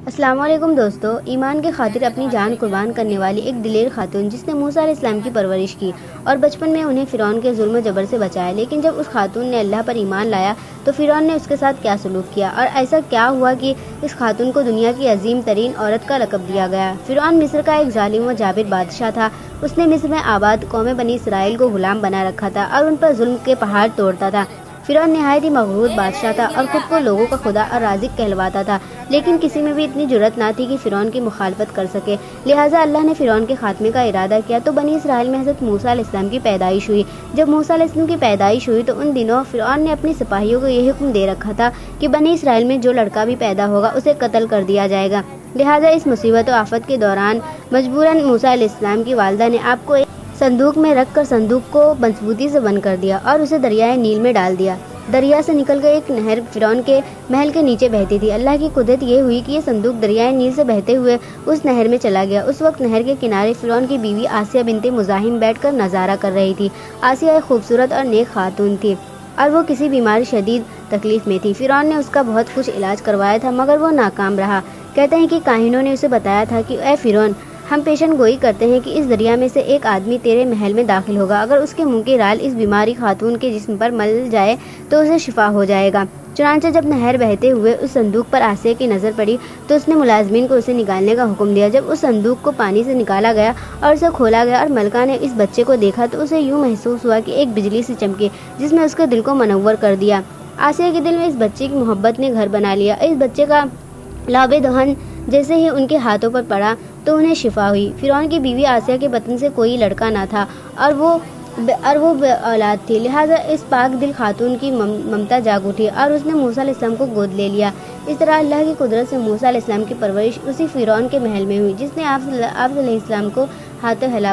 السلام علیکم دوستو، ایمان کی خاطر اپنی جان قربان کرنے والی ایک دلیر خاتون جس نے موسیٰ علیہ السلام کی پرورش کی اور بچپن میں انہیں فرعون کے ظلم و جبر سے بچایا، لیکن جب اس خاتون نے اللہ پر ایمان لایا تو فرعون نے اس کے ساتھ کیا سلوک کیا اور ایسا کیا ہوا کہ اس خاتون کو دنیا کی عظیم ترین عورت کا لقب دیا گیا۔ فرعون مصر کا ایک ظالم و جابر بادشاہ تھا۔ اس نے مصر میں آباد قوم بنی اسرائیل کو غلام بنا رکھا تھا اور ان پر ظلم کے پہاڑ توڑتا تھا۔ فرعون نہایت ہی مغرور بادشاہ تھا اور خود کو لوگوں کا خدا اور رازق کہلواتا تھا، لیکن کسی میں بھی اتنی جرأت نہ تھی کہ فرعون کی مخالفت کر سکے۔ لہٰذا اللہ نے فرعون کے خاتمے کا ارادہ کیا تو بنی اسرائیل میں حضرت موسیٰ علیہ السلام کی پیدائش ہوئی۔ جب موسیٰ علیہ السلام کی پیدائش ہوئی تو ان دنوں فرعون نے اپنے سپاہیوں کو یہ حکم دے رکھا تھا کہ بنی اسرائیل میں جو لڑکا بھی پیدا ہوگا اسے قتل کر دیا جائے گا۔ لہٰذا اس مصیبت و آفت کے دوران مجبوراً موسیٰ علیہ السلام کی والدہ نے آپ کو ایک صندوق میں رکھ کر صندوق کو مضبوطی سے بند کر دیا اور اسے دریائے نیل میں ڈال دیا۔ دریا سے نکل کر ایک نہر فرعون کے محل کے نیچے بہتی تھی۔ اللہ کی قدرت یہ ہوئی کہ یہ صندوق دریائے نیل سے بہتے ہوئے اس نہر میں چلا گیا۔ اس وقت نہر کے کنارے فرعون کی بیوی آسیہ بنت مزاحم بیٹھ کر نظارہ کر رہی تھی۔ آسیہ ایک خوبصورت اور نیک خاتون تھی اور وہ کسی بیماری شدید تکلیف میں تھی۔ فرعون نے اس کا بہت کچھ علاج کروایا تھا مگر وہ ناکام رہا۔ کہتے ہیں کہ کاہنوں نے اسے بتایا تھا کہ اے فرعون، ہم پیشن گوئی کرتے ہیں کہ اس دریا میں سے ایک آدمی تیرے محل میں داخل ہوگا، اگر اس کے منہ کی رال اس بیماری خاتون کے جسم پر مل جائے تو اسے شفا ہو جائے گا۔ چنانچہ جب نہر بہتے ہوئے اس صندوق پر آسیہ کی نظر پڑی تو اس نے ملازمین کو اسے نکالنے کا حکم دیا۔ جب اس صندوق کو پانی سے نکالا گیا اور اسے کھولا گیا اور ملکہ نے اس بچے کو دیکھا تو اسے یوں محسوس ہوا کہ ایک بجلی سی چمکی جس نے اس کے دل کو منور کر دیا۔ آسیہ کے دل میں اس بچے کی محبت نے گھر بنا لیا۔ اس بچے کا لعاب دہن جیسے ہی ان کے ہاتھوں پر پڑا تو انہیں شفا ہوئی۔ فرعون کی بیوی آسیہ کے بطن سے کوئی لڑکا نہ تھا اور وہ بے اولاد تھی، لہٰذا اس پاک دل خاتون کی ممتا جاگ اٹھی اور اس نے موسیٰ علیہ السلام کو گود لے لیا۔ اس طرح اللہ کی قدرت سے موسیٰ علیہ السلام کی پرورش اسی فرعون کے محل میں ہوئی جس نے آپ علیہ السلام کو ہاتھوں ہلاک